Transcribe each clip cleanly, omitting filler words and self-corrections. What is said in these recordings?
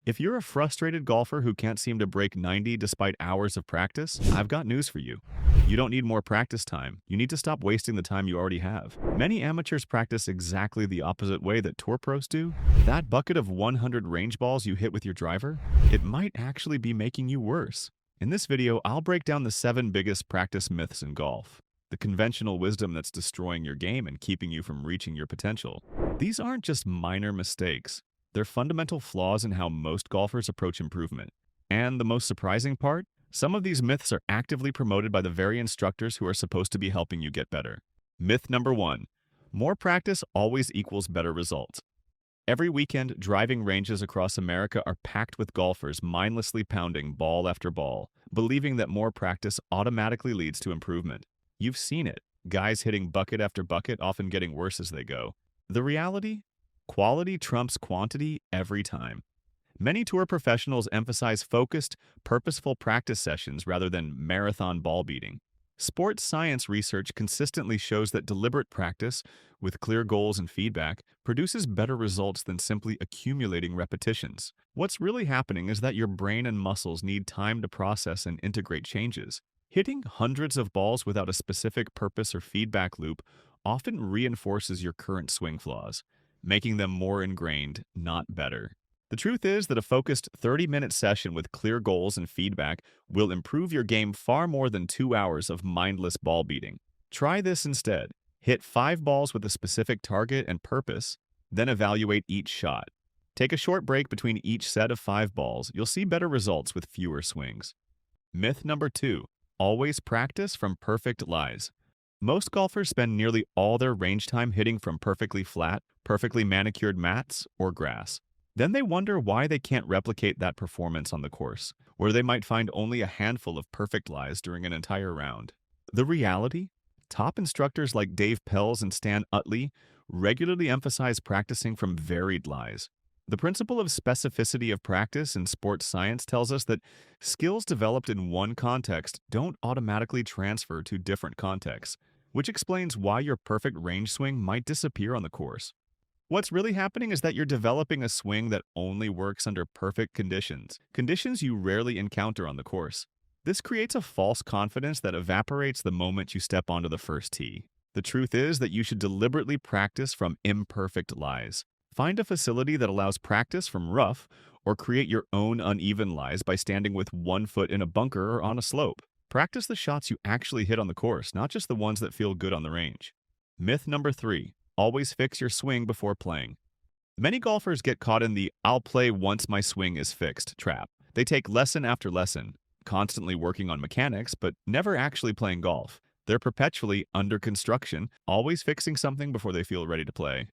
If you're a frustrated golfer who can't seem to break 90 despite hours of practice, I've got news for you. You don't need more practice time. You need to stop wasting the time you already have. Many amateurs practice exactly the opposite way that tour pros do. That bucket of 100 range balls you hit with your driver, it might actually be making you worse. In this video, I'll break down the 7 biggest practice myths in golf. The conventional wisdom that's destroying your game and keeping you from reaching your potential. These aren't just minor mistakes. They're fundamental flaws in how most golfers approach improvement. And the most surprising part? Some of these myths are actively promoted by the very instructors who are supposed to be helping you get better. Myth number 1. More practice always equals better results. Every weekend, driving ranges across America are packed with golfers mindlessly pounding ball after ball, believing that more practice automatically leads to improvement. You've seen it. Guys hitting bucket after bucket, often getting worse as they go. The reality? Quality trumps quantity every time. Many tour professionals emphasize focused, purposeful practice sessions rather than marathon ball beating. Sports science research consistently shows that deliberate practice, with clear goals and feedback, produces better results than simply accumulating repetitions. What's really happening is that your brain and muscles need time to process and integrate changes. Hitting hundreds of balls without a specific purpose or feedback loop often reinforces your current swing flaws, making them more ingrained, not better. The truth is that a focused 30-minute session with clear goals and feedback will improve your game far more than 2 hours of mindless ball beating. Try this instead. Hit 5 balls with a specific target and purpose, then evaluate each shot. Take a short break between each set of 5 balls. You'll see better results with fewer swings. Myth number 2. Always practice from perfect lies. Most golfers spend nearly all their range time hitting from perfectly flat, perfectly manicured mats or grass. Then they wonder why they can't replicate that performance on the course, where they might find only a handful of perfect lies during an entire round. The reality? Top instructors like Dave Pells and Stan Utley regularly emphasize practicing from varied lies. The principle of specificity of practice in sports science tells us that skills developed in one context don't automatically transfer to different contexts, which explains why your perfect range swing might disappear on the course. What's really happening is that you're developing a swing that only works under perfect conditions, conditions you rarely encounter on the course. This creates a false confidence that evaporates the moment you step onto the first tee. The truth is that you should deliberately practice from imperfect lies. Find a facility that allows practice from rough, or create your own uneven lies by standing with one foot in a bunker or on a slope. Practice the shots you actually hit on the course, not just the ones that feel good on the range. Myth number 3. Always fix your swing before playing. Many golfers get caught in the "I'll play once my swing is fixed" trap. They take lesson after lesson, constantly working on mechanics, but never actually playing golf. They're perpetually under construction, always fixing something before they feel ready to play.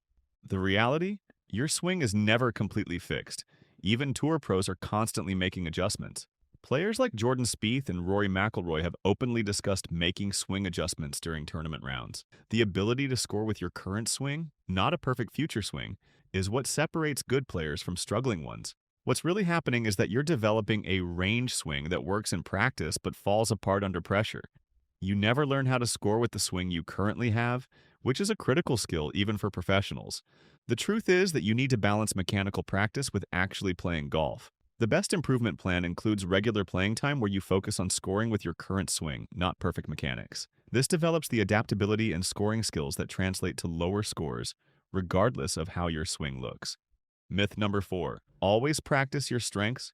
The reality? Your swing is never completely fixed. Even tour pros are constantly making adjustments. Players like Jordan Spieth and Rory McIlroy have openly discussed making swing adjustments during tournament rounds. The ability to score with your current swing, not a perfect future swing, is what separates good players from struggling ones. What's really happening is that you're developing a range swing that works in practice but falls apart under pressure. You never learn how to score with the swing you currently have, which is a critical skill even for professionals. The truth is that you need to balance mechanical practice with actually playing golf. The best improvement plan includes regular playing time where you focus on scoring with your current swing, not perfect mechanics. This develops the adaptability and scoring skills that translate to lower scores, regardless of how your swing looks. Myth number 4. Always practice your strengths.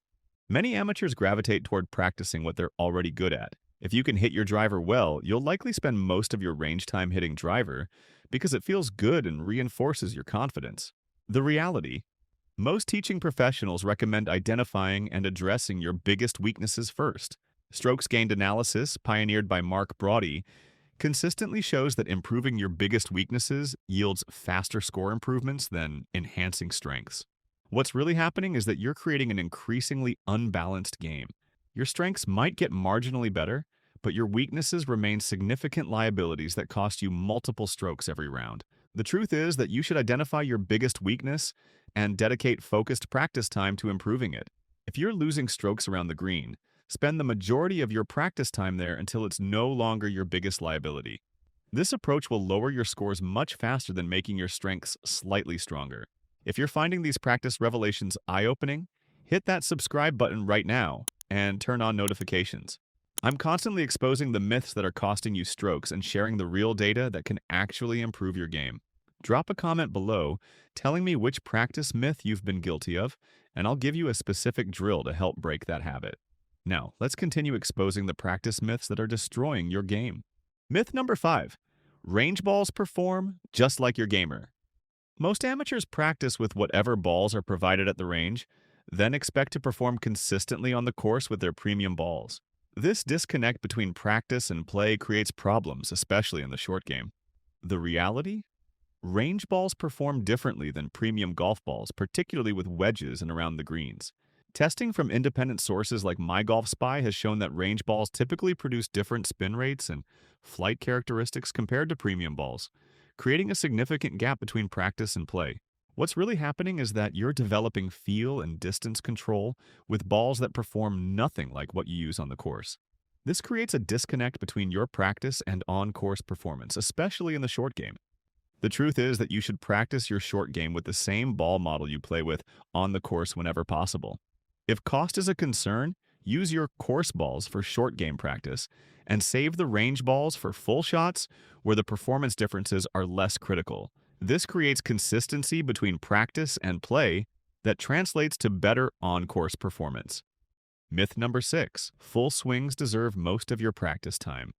Many amateurs gravitate toward practicing what they're already good at. If you can hit your driver well, you'll likely spend most of your range time hitting driver because it feels good and reinforces your confidence. The reality? Most teaching professionals recommend identifying and addressing your biggest weaknesses first. Strokes gained analysis, pioneered by Mark Brody, consistently shows that improving your biggest weaknesses yields faster score improvements than enhancing strengths. What's really happening is that you're creating an increasingly unbalanced game. Your strengths might get marginally better, but your weaknesses remain significant liabilities that cost you multiple strokes every round. The truth is that you should identify your biggest weakness and dedicate focused practice time to improving it. If you're losing strokes around the green, spend the majority of your practice time there until it's no longer your biggest liability. This approach will lower your scores much faster than making your strengths slightly stronger. If you're finding these practice revelations eye-opening, Hit that subscribe button right now and turn on notifications. I'm constantly exposing the myths that are costing you strokes and sharing the real data that can actually improve your game. Drop a comment below telling me which practice myth you've been guilty of, and I'll give you a specific drill to help break that habit. Now, let's continue exposing the practice myths that are destroying your game. Myth number 5. Range balls perform just like your gamer. Most amateurs practice with whatever balls are provided at the range, then expect to perform consistently on the course with their premium balls. This disconnect between practice and play creates problems, especially in the short game. The reality? Range balls perform differently than premium golf balls, particularly with wedges and around the greens. Testing from independent sources like MyGolfSpy has shown that range balls typically produce different spin rates and flight characteristics compared to premium balls, creating a significant gap between practice and play. What's really happening is that you're developing feel and distance control with balls that perform nothing like what you use on the course. This creates a disconnect between your practice and on-course performance, especially in the short game. The truth is that you should practice your short game with the same ball model you play with on the course whenever possible. If cost is a concern, use your course balls for short game practice and save the range balls for full shots where the performance differences are less critical. This creates consistency between practice and play that translates to better on-course performance. Myth number 6. Full swings deserve most of your practice time.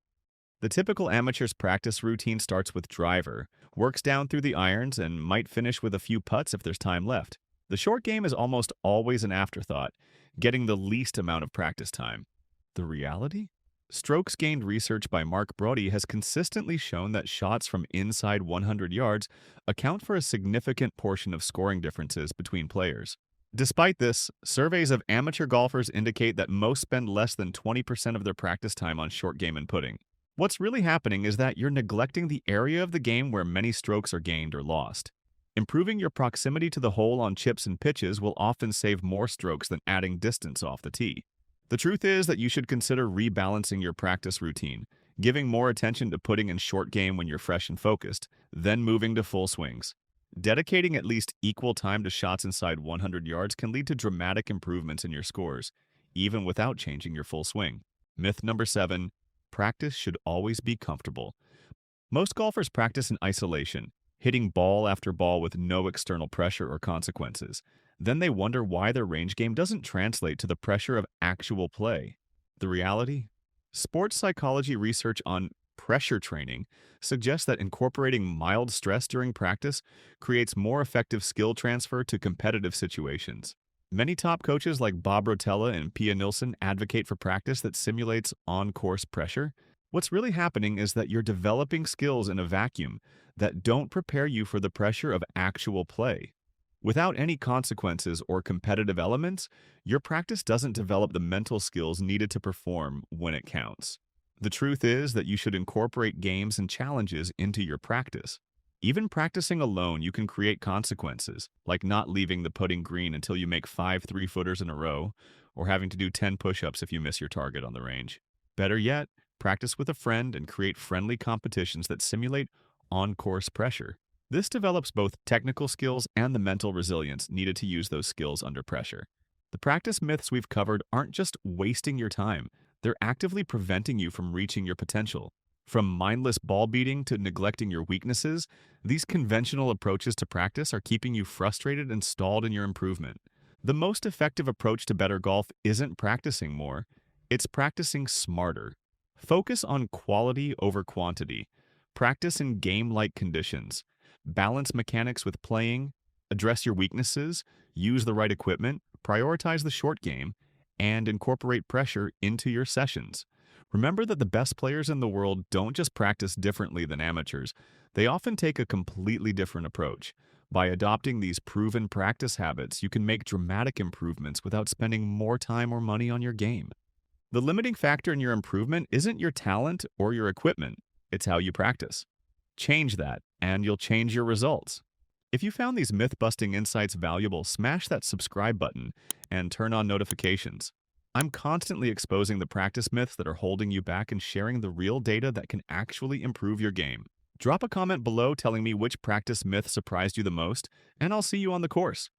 The typical amateur's practice routine starts with driver, works down through the irons, and might finish with a few putts if there's time left. The short game is almost always an afterthought, getting the least amount of practice time. The reality? Strokes Gained research by Mark Brody has consistently shown that shots from inside 100 yards account for a significant portion of scoring differences between players. Despite this, surveys of amateur golfers indicate that most spend less than 20% of their practice time on short game and putting. What's really happening is that you're neglecting the area of the game where many strokes are gained or lost. Improving your proximity to the hole on chips and pitches will often save more strokes than adding distance off the tee. The truth is that you should consider rebalancing your practice routine, giving more attention to putting in short game when you're fresh and focused, then moving to full swings. Dedicating at least equal time to shots inside 100 yards can lead to dramatic improvements in your scores, even without changing your full swing. Myth number 7. Practice should always be comfortable. Most golfers practice in isolation, hitting ball after ball with no external pressure or consequences. Then they wonder why their range game doesn't translate to the pressure of actual play. The reality? Sports psychology research on pressure training suggests that incorporating mild stress during practice creates more effective skill transfer to competitive situations. Many top coaches like Bob Rotella and Pia Nilsson advocate for practice that simulates on-course pressure. What's really happening is that you're developing skills in a vacuum that don't prepare you for the pressure of actual play. Without any consequences or competitive elements, your practice doesn't develop the mental skills needed to perform when it counts. The truth is that you should incorporate games and challenges into your practice. Even practicing alone, you can create consequences, like not leaving the putting green until you make 5 3-footers in a row, or having to do 10 push-ups if you miss your target on the range. Better yet, practice with a friend and create friendly competitions that simulate on-course pressure. This develops both technical skills and the mental resilience needed to use those skills under pressure. The practice myths we've covered aren't just wasting your time, they're actively preventing you from reaching your potential. From mindless ball beating to neglecting your weaknesses, these conventional approaches to practice are keeping you frustrated and stalled in your improvement. The most effective approach to better golf isn't practicing more, it's practicing smarter. Focus on quality over quantity. Practice in game-like conditions. Balance mechanics with playing. Address your weaknesses. Use the right equipment. Prioritize the short game. And incorporate pressure into your sessions. Remember that the best players in the world don't just practice differently than amateurs. They often take a completely different approach. By adopting these proven practice habits, you can make dramatic improvements without spending more time or money on your game. The limiting factor in your improvement isn't your talent or your equipment, it's how you practice. Change that, and you'll change your results. If you found these myth-busting insights valuable, smash that subscribe button and turn on notifications. I'm constantly exposing the practice myths that are holding you back and sharing the real data that can actually improve your game. Drop a comment below telling me which practice myth surprised you the most, and I'll see you on the course.